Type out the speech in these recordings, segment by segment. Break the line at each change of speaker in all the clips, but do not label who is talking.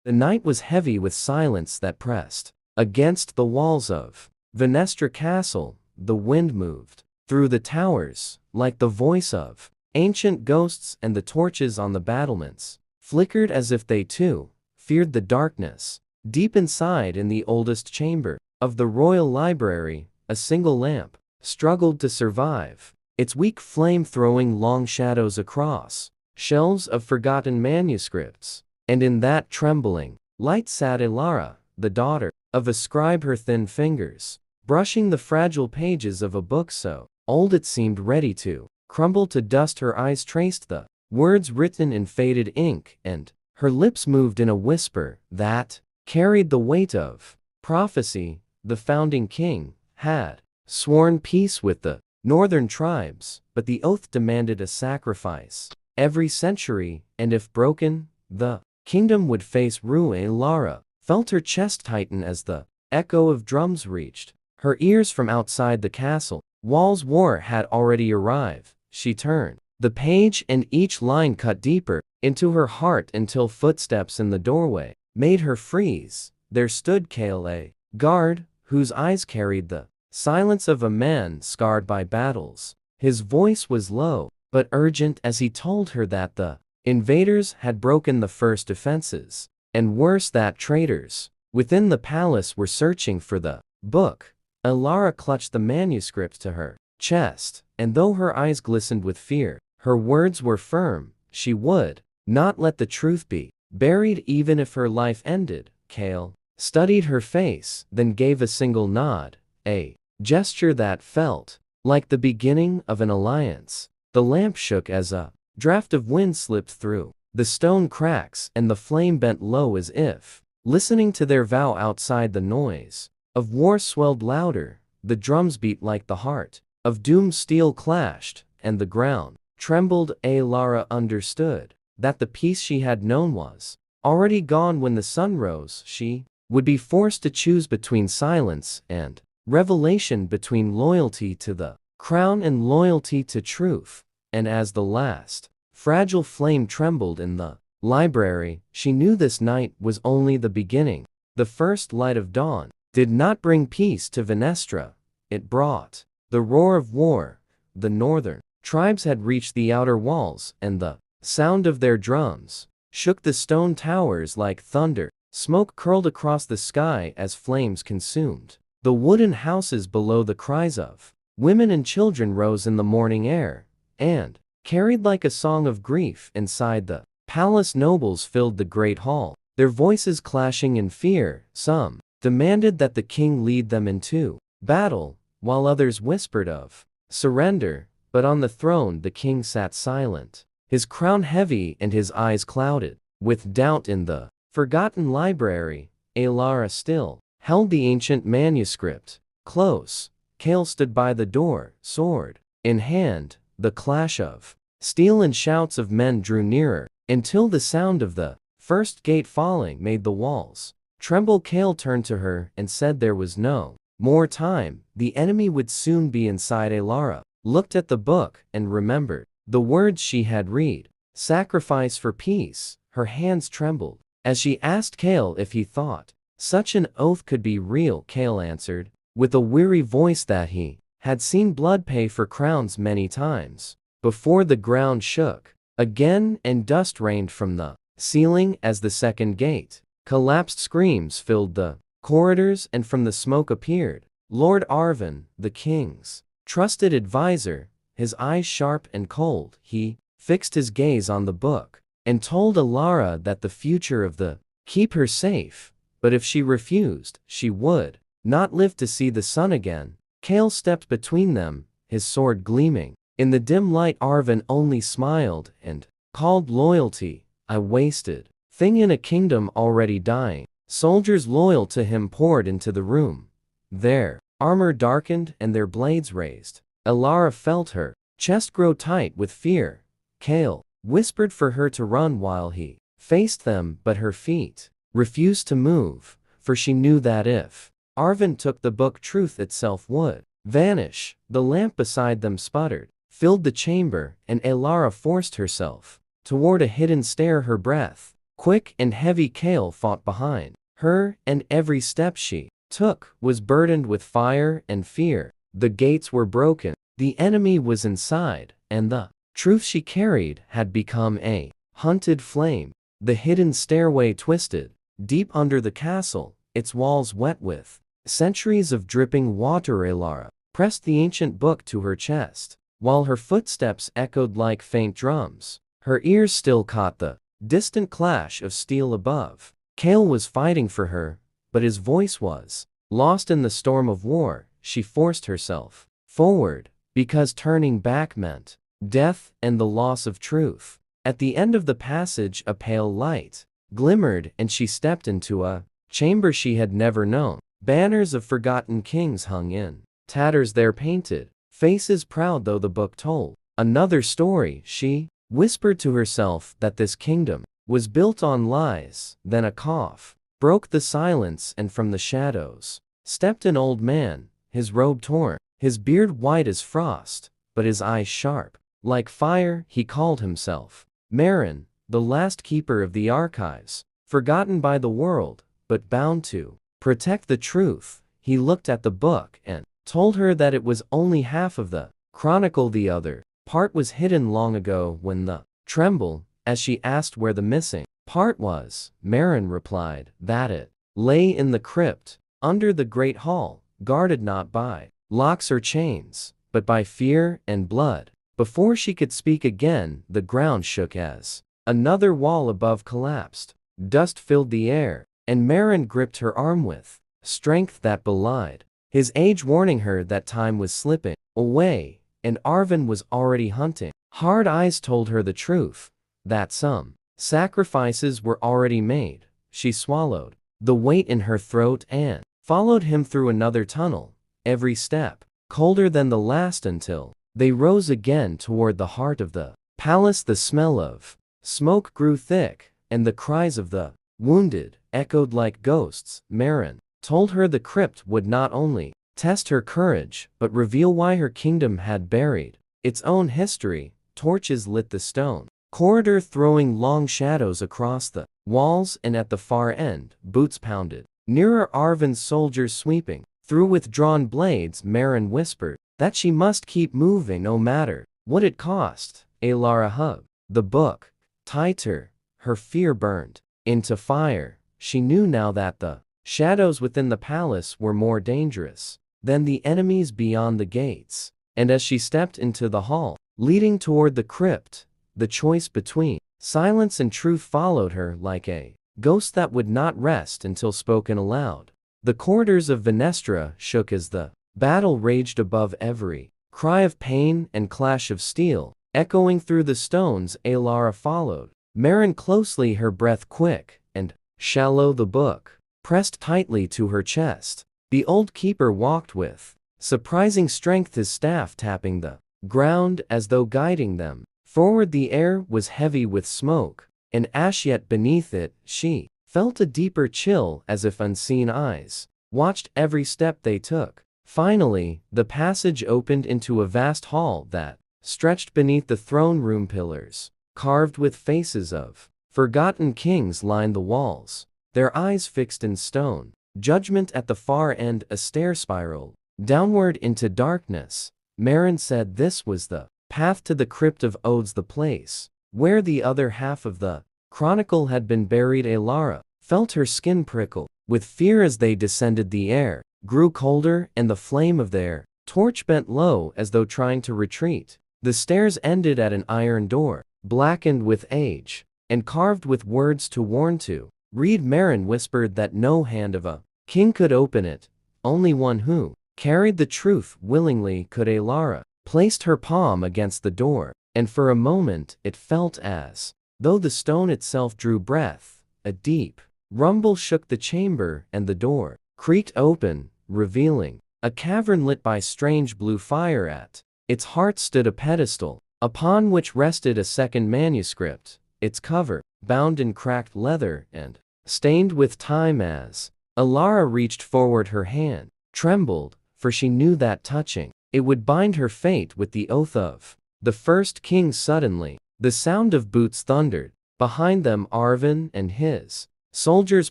The night was heavy with silence that pressed against the walls of Venestra Castle. The wind moved through the towers like the voice of ancient ghosts, and the torches on the battlements flickered as if they too feared the darkness. Deep inside, in the oldest chamber of the royal library, a single lamp struggled to survive, its weak flame throwing long shadows across shelves of forgotten manuscripts. And in that trembling light sat Ilara, the daughter of a scribe, her thin fingers brushing the fragile pages of a book so old it seemed ready to crumble to dust. Her eyes traced the words written in faded ink, and her lips moved in a whisper that carried the weight of prophecy. The founding king had sworn peace with the northern tribes, but the oath demanded a sacrifice every century, and if broken, the kingdom would face ruin. Ilara felt her chest tighten as the echo of drums reached her ears from outside the castle walls. War had already arrived. She turned the page, and each line cut deeper into her heart until footsteps in the doorway made her freeze. There stood Kale, a guard whose eyes carried the silence of a man scarred by battles. His voice was low but urgent as he told her that the invaders had broken the first defenses, and worse, that traitors within the palace were searching for the book. Ilara clutched the manuscript to her chest, and though her eyes glistened with fear, her words were firm. She would not let the truth be buried even if her life ended. Kale studied her face, then gave a single nod, a gesture that felt like the beginning of an alliance. The lamp shook as a draft of wind slipped through the stone cracks, and the flame bent low as if listening to their vow. Outside, the noise of war swelled louder. The drums beat like the heart of doom. Steel clashed, and the ground trembled. Ilara understood that the peace she had known was already gone. When the sun rose, she would be forced to choose between silence and revelation, between loyalty to the crown and loyalty to truth. And as the last fragile flame trembled in the library, she knew this night was only the beginning. The first light of dawn did not bring peace to Venestra. It brought the roar of war. The northern tribes had reached the outer walls, and the sound of their drums shook the stone towers like thunder. Smoke curled across the sky as flames consumed the wooden houses below. The cries of women and children rose in the morning air and carried like a song of grief inside the palace. Nobles filled the great hall, their voices clashing in fear. Some demanded that the king lead them into battle, while others whispered of surrender. But on the throne the king sat silent, his crown heavy and his eyes clouded with doubt. In the forgotten library, Ilara still held the ancient manuscript close. Kale stood by the door, sword in hand. The clash of steel and shouts of men drew nearer, until the sound of the first gate falling made the walls tremble. Kale turned to her and said there was no more time. The enemy would soon be inside. Ilara looked at the book and remembered the words she had read, sacrifice for peace. Her hands trembled as she asked Kale if he thought such an oath could be real. Kale answered with a weary voice that he had seen blood pay for crowns many times before. The ground shook again, and dust rained from the ceiling as the second gate collapsed. Screams filled the corridors, and from the smoke appeared Lord Arvin, the king's trusted advisor. His eyes sharp and cold, he fixed his gaze on the book and told Ilara that the future of the keep her safe, but if she refused, she would not live to see the sun again. Kale stepped between them, his sword gleaming in the dim light. Arvin only smiled and called loyalty a wasted thing in a kingdom already dying. Soldiers loyal to him poured into the room, their armor darkened and their blades raised. Ilara felt her chest grow tight with fear. Kale whispered for her to run while he faced them, but her feet refused to move, for she knew that if Arvin took the book, truth itself would vanish. The lamp beside them sputtered, filled the chamber, and Ilara forced herself toward a hidden stair, her breath Quick and heavy Kale fought behind her, and every step she took was burdened with fire and fear. The gates were broken, the enemy was inside, and the truth she carried had become a hunted flame. The hidden stairway twisted deep under the castle, its walls wet with centuries of dripping water. Alara pressed the ancient book to her chest, while her footsteps echoed like faint drums. Her ears still caught the distant clash of steel above. Kale was fighting for her, but his voice was lost in the storm of war. She forced herself forward, because turning back meant death and the loss of truth. At the end of the passage, a pale light glimmered, and she stepped into a chamber she had never known. Banners of forgotten kings hung in tatters there, painted faces proud though the book told another story. She whispered to herself that this kingdom was built on lies. Then a cough broke the silence, and from the shadows stepped an old man, his robe torn, his beard white as frost, but his eyes sharp like fire. He called himself Marin, the last keeper of the archives, forgotten by the world, but bound to protect the truth. He looked at the book and told her that it was only half of the chronicle. The other part was hidden long ago. When the tremble, as she asked where the missing part was, Marin replied that it lay in the crypt under the great hall, guarded not by locks or chains, but by fear and blood. Before she could speak again, the ground shook as another wall above collapsed. Dust filled the air, and Marin gripped her arm with strength that belied his age, warning her that time was slipping away, and Arvin was already hunting. Hard eyes told her the truth, that some sacrifices were already made. She swallowed the weight in her throat and followed him through another tunnel, every step colder than the last, until they rose again toward the heart of the palace. The smell of smoke grew thick, and the cries of the wounded echoed like ghosts. Marin told her the crypt would not only test her courage, but reveal why her kingdom had buried its own history. Torches lit the stone corridor, throwing long shadows across the walls, and at the far end, boots pounded. Nearer, Arvin's soldiers sweeping through with drawn blades. Marin whispered that she must keep moving no matter what it cost. Alara hugged the book tighter, her fear burned into fire. She knew now that the shadows within the palace were more dangerous than the enemies beyond the gates. And as she stepped into the hall leading toward the crypt, the choice between silence and truth followed her like a ghost that would not rest until spoken aloud. The corridors of Venestra shook as the battle raged above, every cry of pain and clash of steel echoing through the stones. Alara followed Marin closely, her breath quick and shallow, the book pressed tightly to her chest. The old keeper walked with surprising strength, his staff tapping the ground as though guiding them forward. The air was heavy with smoke and ash, yet beneath it she felt a deeper chill, as if unseen eyes watched every step they took. Finally, the passage opened into a vast hall that stretched beneath the throne room. Pillars carved with faces of forgotten kings lined the walls, their eyes fixed in stone. Judgment at the far end, a stair spiraled downward into darkness. Marin said this was the path to the crypt of Odes, the place where the other half of the chronicle had been buried. Alara felt her skin prickle with fear as they descended. The air grew colder, and the flame of their torch bent low as though trying to retreat. The stairs ended at an iron door, blackened with age and carved with words to warn to read. Marin whispered that no hand of a king could open it, only one who carried the truth willingly could. Alara placed her palm against the door, and for a moment it felt as though the stone itself drew breath. A deep rumble shook the chamber, and the door creaked open, revealing a cavern lit by strange blue fire. At its heart stood a pedestal, upon which rested a second manuscript, its cover bound in cracked leather and stained with time. As Alara reached forward, her hand trembled, for she knew that touching it would bind her fate with the oath of the first king. Suddenly, the sound of boots thundered Behind them Arvin and his soldiers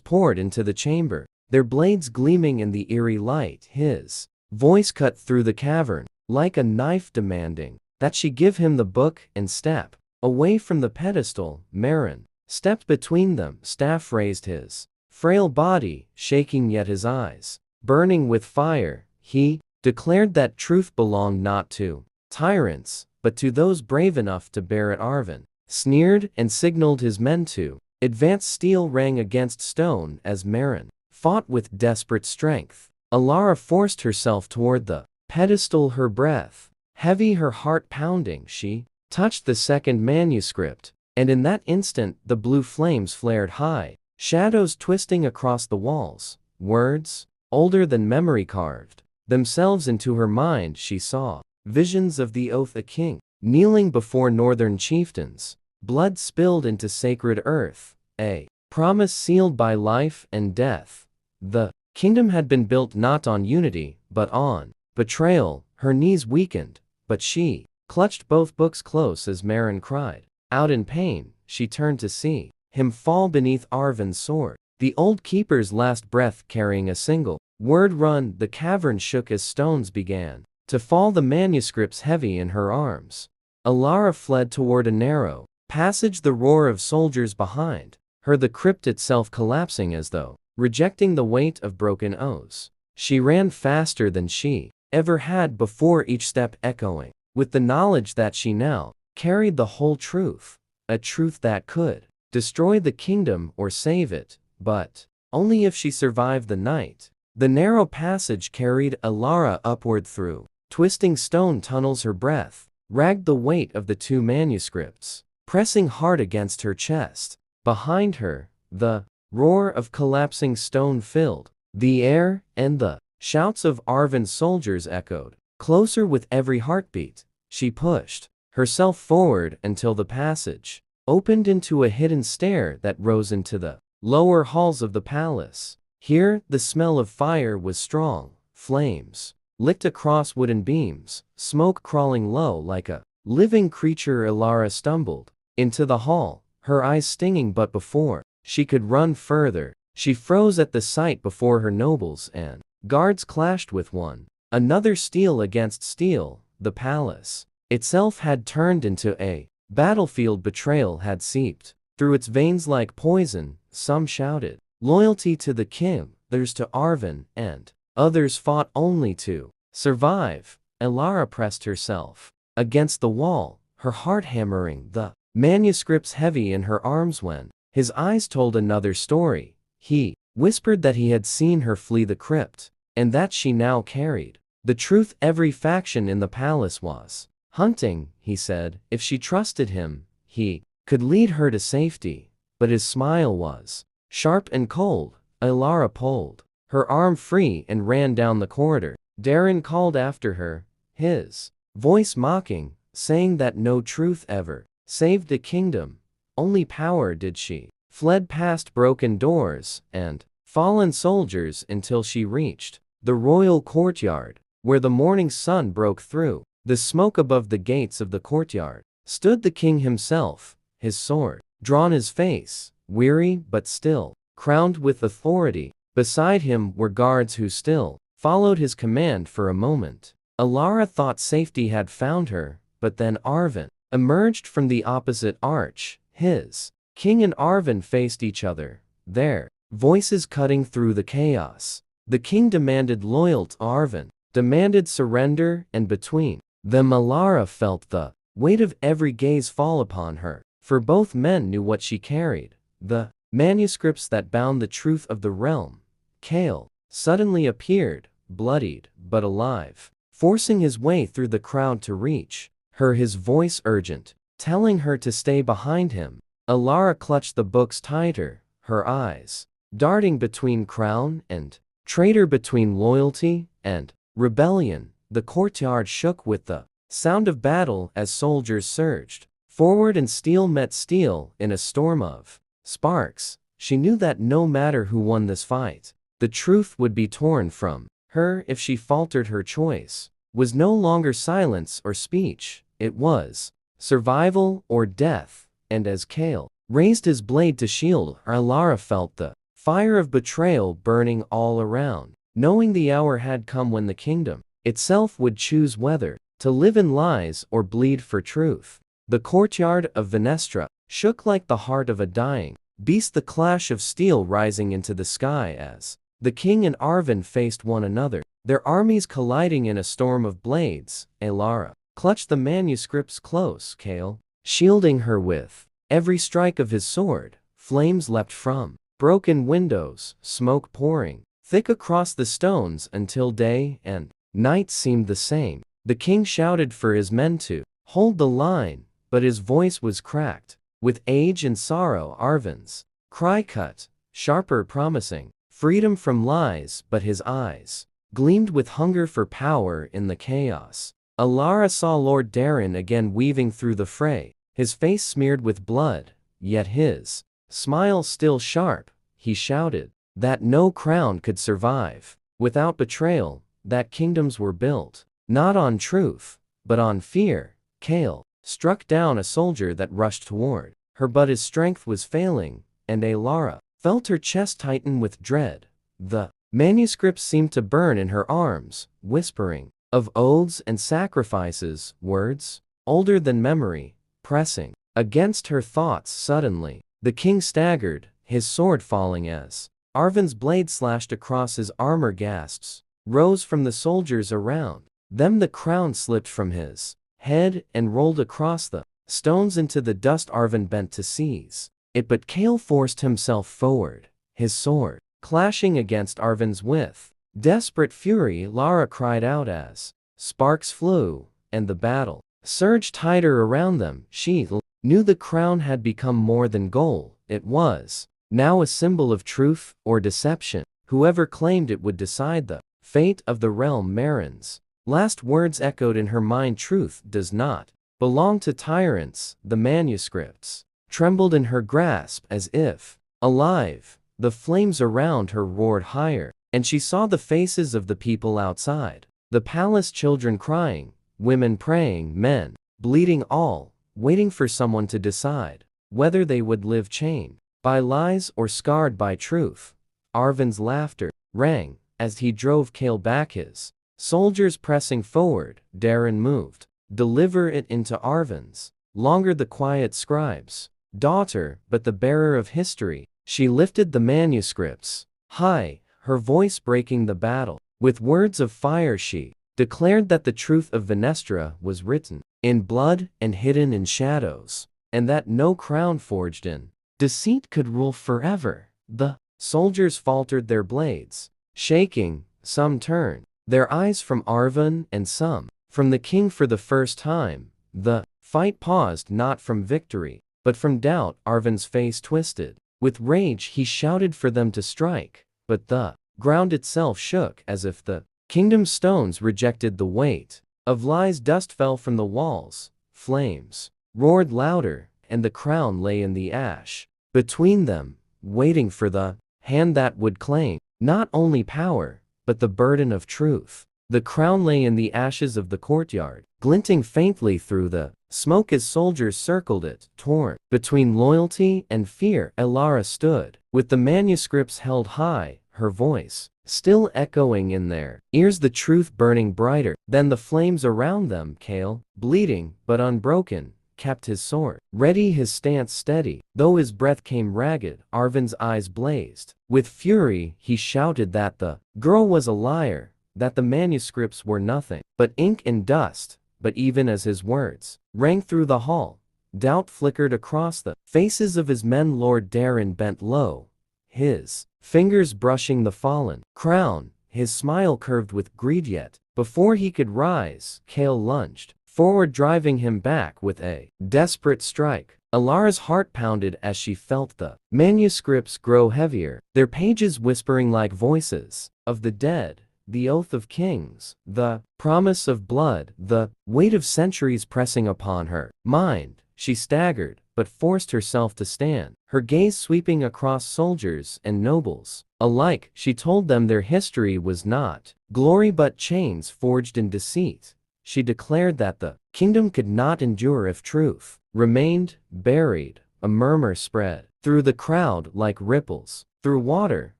poured into the chamber, their blades gleaming in the eerie light. His voice cut through the cavern, like a knife demanding that she give him the book and step away from the pedestal. Marin stepped between them, staff raised, his frail body shaking yet his eyes burning with fire. He declared that truth belonged not to tyrants, but to those brave enough to bear it. Arvin sneered and signaled his men to advance. Steel rang against stone as Marin fought with desperate strength. Alara forced herself toward the pedestal, her breath heavy, her heart pounding. She touched the second manuscript, and in that instant the blue flames flared high, shadows twisting across the walls. Words, older than memory, carved themselves into her mind. She saw visions of the oath, a king kneeling before northern chieftains, blood spilled into sacred earth, a promise sealed by life and death. The kingdom had been built not on unity, but on betrayal. Her knees weakened, but she clutched both books close as Marin cried out in pain. She turned to see him fall beneath Arvin's sword, the old keeper's last breath carrying a single word: run. The cavern shook as stones began to fall, the manuscripts heavy in her arms. Alara fled toward a narrow passage, the roar of soldiers behind her, the crypt itself collapsing as though rejecting the weight of broken oaths. She ran faster than she ever had before, each step echoing with the knowledge that she now carried the whole truth, a truth that could destroy the kingdom or save it, but only if she survived the night. The narrow passage carried Alara upward through twisting stone tunnels. Her breath ragged, the weight of the two manuscripts pressing hard against her chest. Behind her, the roar of collapsing stone filled the air, and the shouts of Arvin's soldiers echoed closer with every heartbeat. She pushed herself forward until the passage opened into a hidden stair that rose into the lower halls of the palace. Here, the smell of fire was strong, flames licked across wooden beams, smoke crawling low like a living creature. Alara stumbled into the hall, her eyes stinging, but before she could run further, she froze at the sight. Before her, nobles and guards clashed with one another, steel against steel. The palace itself had turned into a battlefield. Betrayal had seeped through its veins like poison. Some shouted loyalty to the king, others to Arvin, and others fought only to survive. Alara pressed herself against the wall, her heart hammering, the manuscripts heavy in her arms. When his eyes told another story, he whispered that he had seen her flee the crypt, and that she now carried the truth every faction in the palace was hunting. He said if she trusted him, he could lead her to safety, but his smile was sharp and cold. Alara pulled her arm free and ran down the corridor. Darren called after her, his voice mocking, saying that no truth ever saved a kingdom, only power did. She fled past broken doors and fallen soldiers until she reached the royal courtyard, where the morning sun broke through the smoke. Above the gates of the courtyard stood the king himself, his sword drawn, his face weary but still crowned with authority. Beside him were guards who still followed his command. For a moment, Alara thought safety had found her, but then Arvin emerged from the opposite arch. His king and Arvin faced each other, their voices cutting through the chaos. The king demanded loyalty, Arvin demanded surrender, and between them Alara felt the weight of every gaze fall upon her, for both men knew what she carried, the manuscripts that bound the truth of the realm. Kale suddenly appeared, bloodied but alive, forcing his way through the crowd to reach her, his voice urgent, telling her to stay behind him. Alara clutched the books tighter, her eyes darting between crown and traitor, between loyalty and rebellion. The courtyard shook with the sound of battle as soldiers surged forward and steel met steel in a storm of sparks. She knew that no matter who won this fight, the truth would be torn from her. If she faltered, her choice was no longer silence or speech, it was survival or death. And as Kale raised his blade to shield her. Alara felt the fire of betrayal burning all around, knowing the hour had come when the kingdom itself would choose whether to live in lies or bleed for truth. The courtyard of Venestra shook like the heart of a dying beast, the clash of steel rising into the sky as the king and Arvin faced one another, their armies colliding in a storm of blades. Alara clutched the manuscripts close, Kale, shielding her with every strike of his sword. Flames leapt from broken windows, smoke pouring thick across the stones until day and night seemed the same. The king shouted for his men to hold the line, but his voice was cracked with age and sorrow. Arvin's cry cut sharper, promising freedom from lies, but his eyes gleamed with hunger for power in the chaos. Alara saw Lord Darren again weaving through the fray, his face smeared with blood, yet his smile still sharp. He shouted that no crown could survive without betrayal, that kingdoms were built not on truth, but on fear. Kale struck down a soldier that rushed toward her, but his strength was failing, and Alara felt her chest tighten with dread. The manuscripts seemed to burn in her arms, whispering of oaths and sacrifices, words older than memory, pressing against her thoughts. Suddenly, the king staggered, his sword falling as Arvin's blade slashed across his armor. Gasps rose from the soldiers around them. The crown slipped from his head and rolled across the stones into the dust. Arvin bent to seize it, but Kale forced himself forward, his sword clashing against Arvin's with desperate fury. Lara cried out as sparks flew, and the battle surged tighter around them. She knew the crown had become more than gold. It was now a symbol of truth or deception. Whoever claimed it would decide the fate of the realm. Marin's last words echoed in her mind. Truth does not belong to tyrants. The manuscripts trembled in her grasp as if alive. The flames around her roared higher, and she saw the faces of the people outside the palace, children crying, women praying, men bleeding, all waiting for someone to decide whether they would live chained by lies or scarred by truth. Arvin's laughter rang as he drove Kale back, his soldiers pressing forward. Darren moved, deliver it into Arvin's longer, the quiet scribe's daughter, but the bearer of history. She lifted the manuscripts high, her voice breaking the battle. With words of fire she declared that the truth of Venestra was written in blood and hidden in shadows, and that no crown forged in deceit could rule forever. The soldiers faltered, their blades shaking. Some turned their eyes from Arvin and some from the king. For the first time, the fight paused, not from victory, but from doubt. Arvin's face twisted with rage. He shouted for them to strike, but the ground itself shook as if the kingdom's stones rejected the weight of lies. Dust fell from the walls, flames roared louder, and the crown lay in the ash between them, waiting for the hand that would claim not only power, but the burden of truth. The crown lay in the ashes of the courtyard, glinting faintly through the smoke as soldiers circled it, torn between loyalty and fear. Alara stood with the manuscripts held high, her voice still echoing in their ears, the truth burning brighter than the flames around them. Kale, bleeding but unbroken, kept his sword ready, his stance steady, though his breath came ragged. Arvin's eyes blazed with fury. He shouted that the girl was a liar, that the manuscripts were nothing but ink and dust. But even as his words rang through the hall, doubt flickered across the faces of his men. Lord Darren bent low, his fingers brushing the fallen crown, his smile curved with greed. Yet before he could rise, Kale lunged forward, driving him back with a desperate strike. Alara's heart pounded as she felt the manuscripts grow heavier, their pages whispering like voices of the dead. The oath of kings, the promise of blood, the weight of centuries pressing upon her mind. She staggered, but forced herself to stand, her gaze sweeping across soldiers and nobles alike. She told them their history was not glory but chains forged in deceit. She declared that the kingdom could not endure if truth remained buried. a murmur spread through the crowd like ripples through water.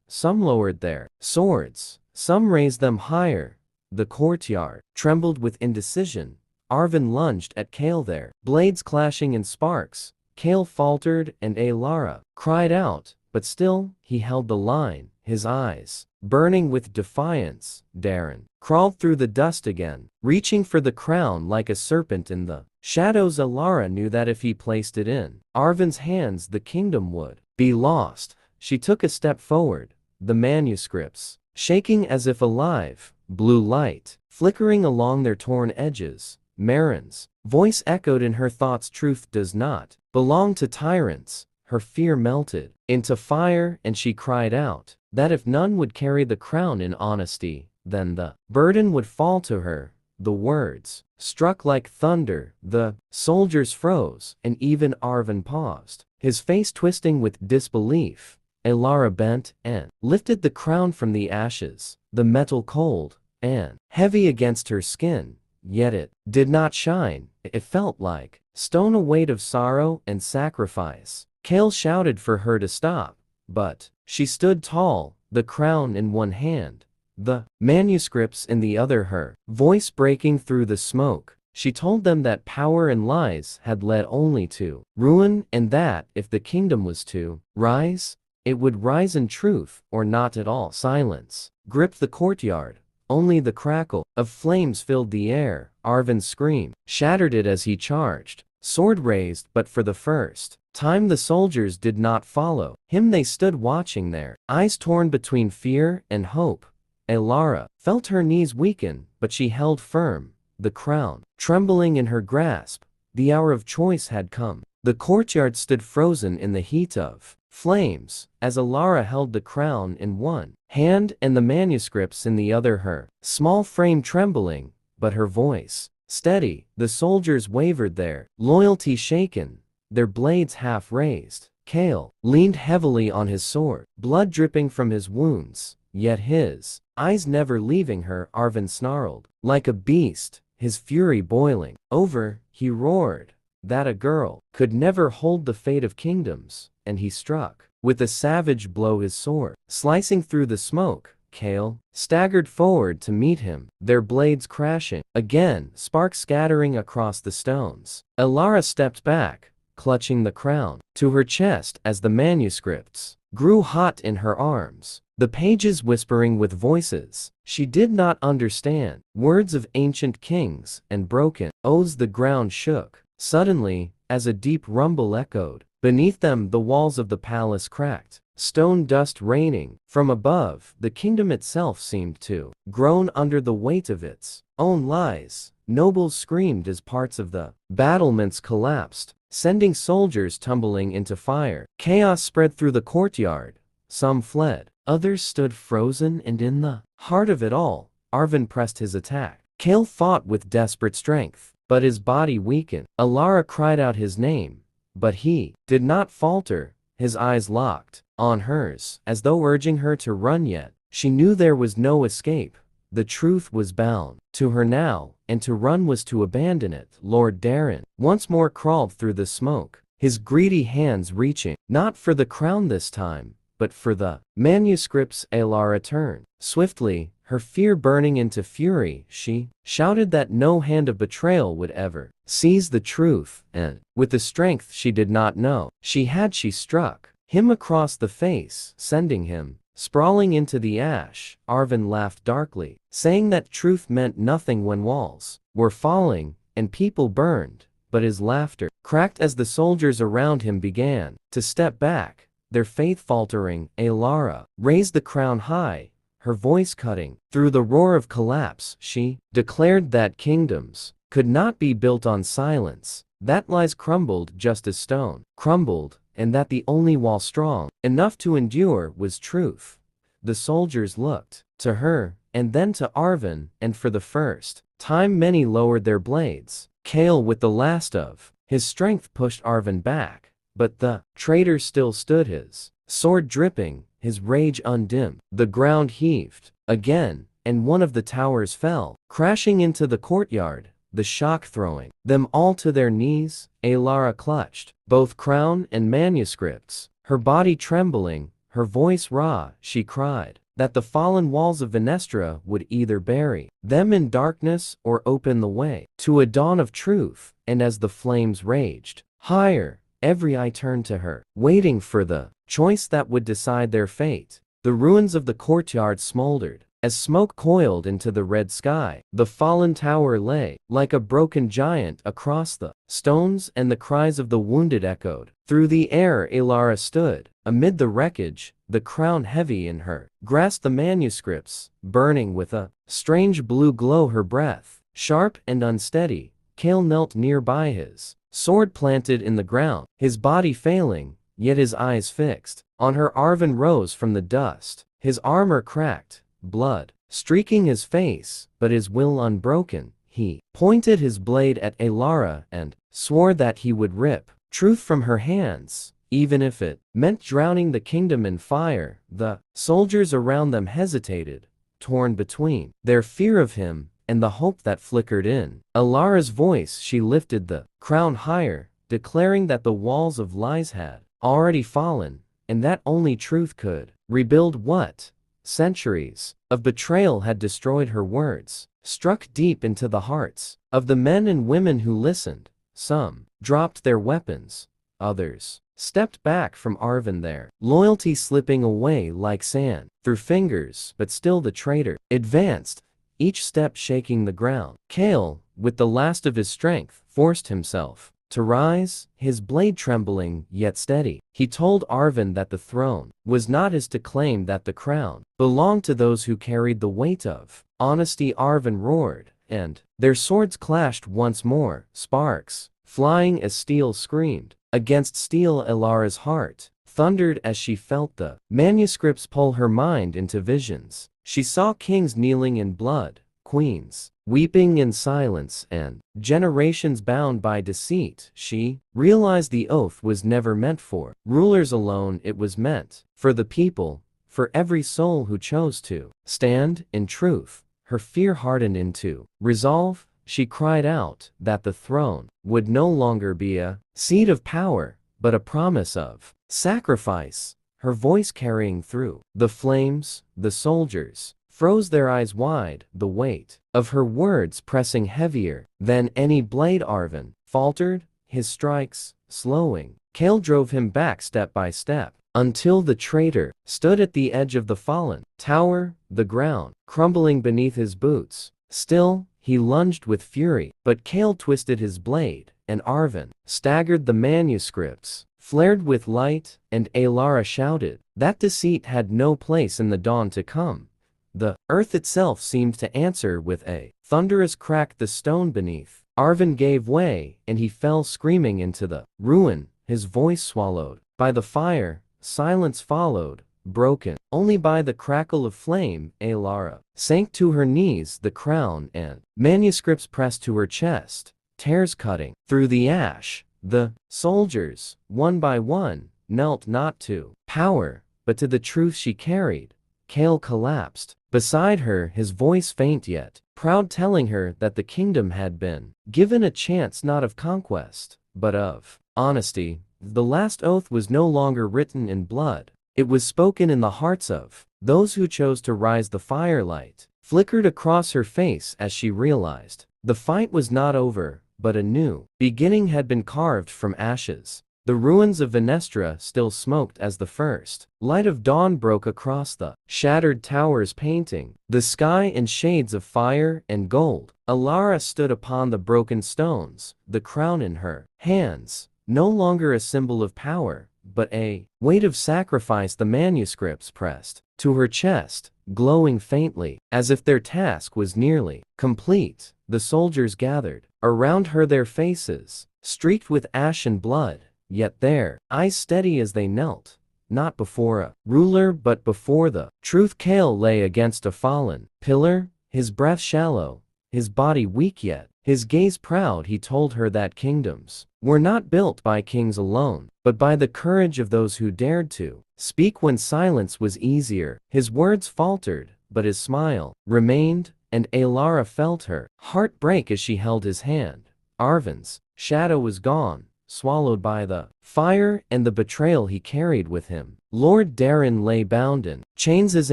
Some lowered their swords, some raised them higher. The courtyard trembled with indecision. Arvin lunged at Kale, their blades clashing in sparks. Kale faltered and Alara cried out, but still he held the line, his eyes burning with defiance. Darren crawled through the dust again, reaching for the crown like a serpent in the shadows. Alara knew that if he placed it in Arvin's hands, the kingdom would be lost. She took a step forward, the manuscripts shaking as if alive, blue light flickering along their torn edges. Marin's voice echoed in her thoughts. Truth does not belong to tyrants. Her fear melted into fire, and she cried out that if none would carry the crown in honesty, then the burden would fall to her. The words struck like thunder. The soldiers froze, and even Arvin paused, his face twisting with disbelief. Alara bent and lifted the crown from the ashes, the metal cold and heavy against her skin. Yet it did not shine. It felt like stone, a weight of sorrow and sacrifice. Kale shouted for her to stop, but she stood tall, the crown in one hand, the manuscripts in the other, her voice breaking through the smoke. She told them that power and lies had led only to ruin, and that if the kingdom was to rise, it would rise in truth or not at all. Silence gripped the courtyard. Only the crackle of flames filled the air. Arvin's scream shattered it as he charged, sword raised, but for the first time the soldiers did not follow him. They stood watching, their eyes torn between fear and hope. Alara felt her knees weaken, but she held firm, the crown trembling in her grasp. The hour of choice had come. The courtyard stood frozen in the heat of flames as Alara held the crown in one hand and the manuscripts in the other, her small frame trembling, but her voice steady. The soldiers wavered, their loyalty shaken, their blades half raised. Kale leaned heavily on his sword, blood dripping from his wounds, yet his eyes never leaving her. Arvin snarled like a beast, his fury boiling over. He roared that a girl could never hold the fate of kingdoms, and he struck with a savage blow, his sword slicing through the smoke. Kale staggered forward to meet him, their blades crashing again, sparks scattering across the stones. Alara stepped back, clutching the crown to her chest as the manuscripts grew hot in her arms, the pages whispering with voices she did not understand, words of ancient kings and broken oaths. The ground shook suddenly as a deep rumble echoed beneath them. The walls of the palace cracked, stone dust raining from above. The kingdom itself seemed to groan under the weight of its own lies. Nobles screamed as parts of the battlements collapsed, sending soldiers tumbling into fire. Chaos spread through the courtyard. Some fled, others stood frozen, and in the heart of it all, Arvin pressed his attack. Kale fought with desperate strength, but his body weakened. Alara cried out his name, but he did not falter, his eyes locked on hers, as though urging her to run. Yet she knew there was no escape. The truth was bound to her now, and to run was to abandon it. Lord Darren once more crawled through the smoke, his greedy hands reaching, not for the crown this time, but for the manuscripts. Alara turned swiftly, her fear burning into fury. She shouted that no hand of betrayal would ever seize the truth, and with the strength she did not know she had, she struck him across the face, sending him sprawling into the ash. Arvin laughed darkly, saying that truth meant nothing when walls were falling and people burned, but his laughter cracked as the soldiers around him began to step back, their faith faltering. Alara raised the crown high, her voice cutting through the roar of collapse. She declared that kingdoms could not be built on silence, that lies crumbled just as stone crumbled, and that the only wall strong enough to endure was truth. The soldiers looked to her, and then to Arvin, and for the first time many lowered their blades. Kale, with the last of his strength, pushed Arvin back, but the traitor still stood, his sword dripping, his rage undimmed. The ground heaved again, and one of the towers fell, crashing into the courtyard. the shock throwing them all to their knees. Alara clutched both crown and manuscripts, her body trembling, her voice raw. She cried that the fallen walls of Venestra would either bury them in darkness or open the way to a dawn of truth. And as the flames raged higher, every eye turned to her, waiting for the choice that would decide their fate. The ruins of the courtyard smoldered as smoke coiled into the red sky. The fallen tower lay like a broken giant across the stones, and the cries of the wounded echoed through the air. Alara stood amid the wreckage, the crown heavy in her grasp, the manuscripts burning with a strange blue glow, her breath sharp and unsteady. Kale knelt nearby, his sword planted in the ground, his body failing, yet his eyes fixed on her. Arvin rose from the dust, his armor cracked, blood streaking his face, but his will unbroken. He pointed his blade at Alara and swore that he would rip truth from her hands, even if it meant drowning the kingdom in fire. The soldiers around them hesitated, torn between their fear of him and the hope that flickered in Alara's voice. She lifted the crown higher, declaring that the walls of lies had already fallen, and that only truth could rebuild what centuries of betrayal had destroyed. Her words struck deep into the hearts of the men and women who listened. Some dropped their weapons, others stepped back from Arvin, their loyalty slipping away like sand through fingers. But still the traitor advanced, each step shaking the ground. Kale, with the last of his strength, forced himself to rise, his blade trembling yet steady. He told Arvin that the throne was not his to claim, that the crown belonged to those who carried the weight of honesty. Arvin roared, and their swords clashed once more, sparks flying as steel screamed against steel. Alara's heart thundered as she felt the manuscripts pull her mind into visions. She saw kings kneeling in blood, queens weeping in silence, and generations bound by deceit. She realized the oath was never meant for rulers alone, it was meant for the people, for every soul who chose to stand in truth. Her fear hardened into resolve. She cried out that the throne would no longer be a seat of power, but a promise of sacrifice. Her voice carrying through the flames. The soldiers froze, their eyes wide, the weight of her words pressing heavier than any blade. Arvin faltered, his strikes slowing. Kale drove him back step by step, until the traitor stood at the edge of the fallen tower, the ground crumbling beneath his boots. Still, he lunged with fury, but Kale twisted his blade, and Arvin staggered. The manuscripts flared with light, and Alara shouted that deceit had no place in the dawn to come. The earth itself seemed to answer with a thunderous crack. The stone beneath Arvin gave way, and he fell screaming into the ruin, his voice swallowed by the fire. Silence followed, broken only by the crackle of flame. Alara sank to her knees, the crown and manuscripts pressed to her chest, tears cutting through the ash. The soldiers, one by one, knelt not to power, but to the truth she carried. Kale collapsed beside her, his voice faint yet proud, telling her that the kingdom had been given a chance not of conquest, but of honesty. The last oath was no longer written in blood, it was spoken in the hearts of those who chose to rise. The firelight flickered across her face as she realized the fight was not over, but a new beginning had been carved from ashes. The ruins of Venestra still smoked as the first light of dawn broke across the shattered towers, painting the sky in shades of fire and gold. Alara stood upon the broken stones, the crown in her hands, no longer a symbol of power, but a weight of sacrifice. The manuscripts pressed to her chest, glowing faintly, as if their task was nearly complete. The soldiers gathered around her, their faces streaked with ash and blood, yet their eyes steady as they knelt, not before a ruler but before the truth. Kale lay against a fallen pillar, his breath shallow, his body weak yet his gaze proud. He told her that kingdoms were not built by kings alone, but by the courage of those who dared to speak when silence was easier. His words faltered, but his smile remained, and Alara felt her heart break as she held his hand. Arven's shadow was gone, swallowed by the fire and the betrayal he carried with him. Lord Darren lay bound in chains, his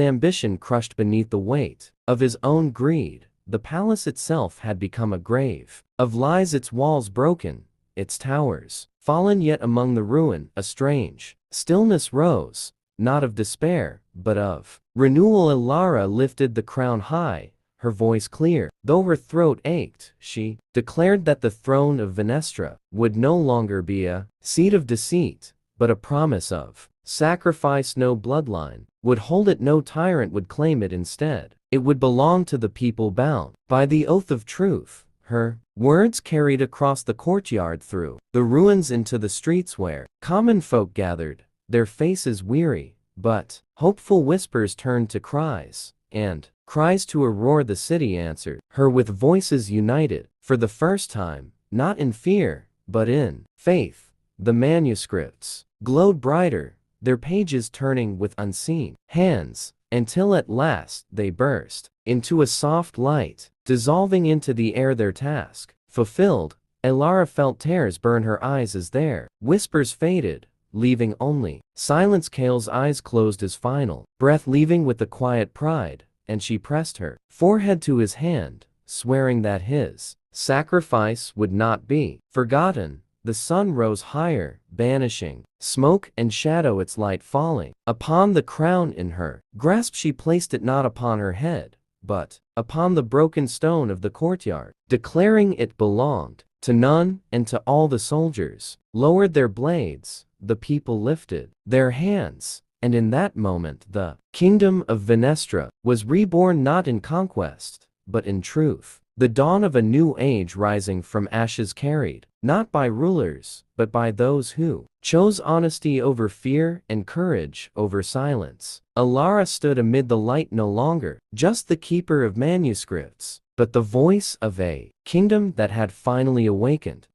ambition crushed beneath the weight of his own greed. The palace itself had become a grave of lies, its walls broken, its towers fallen, yet among the ruin a strange stillness rose, not of despair, but of renewal. Alara lifted the crown high, her voice clear, though her throat ached. She declared that the throne of Venestra would no longer be a seat of deceit, but a promise of sacrifice. No bloodline would hold it, no tyrant would claim it. Instead, it would belong to the people, bound by the oath of truth. Her words carried across the courtyard, through the ruins, into the streets where common folk gathered, their faces weary, but hopeful. Whispers turned to cries, and cries to a roar. The city answered her with voices united, for the first time, not in fear, but in faith. The manuscripts glowed brighter, their pages turning with unseen hands, until at last they burst into a soft light, dissolving into the air. Their task fulfilled, Alara felt tears burn her eyes as their whispers faded, leaving only silence. Kale's eyes closed, his final breath leaving with a quiet pride, and she pressed her forehead to his hand, swearing that his sacrifice would not be forgotten. The sun rose higher, banishing smoke and shadow, its light falling upon the crown in her grasp. She placed it not upon her head, but upon the broken stone of the courtyard, declaring it belonged to none and to all. The soldiers lowered their blades, the people lifted their hands, and in that moment the kingdom of Venestra was reborn, not in conquest, but in truth. The dawn of a new age rising from ashes, carried not by rulers, but by those who chose honesty over fear and courage over silence. Alara stood amid the light, no longer just the keeper of manuscripts, but the voice of a kingdom that had finally awakened.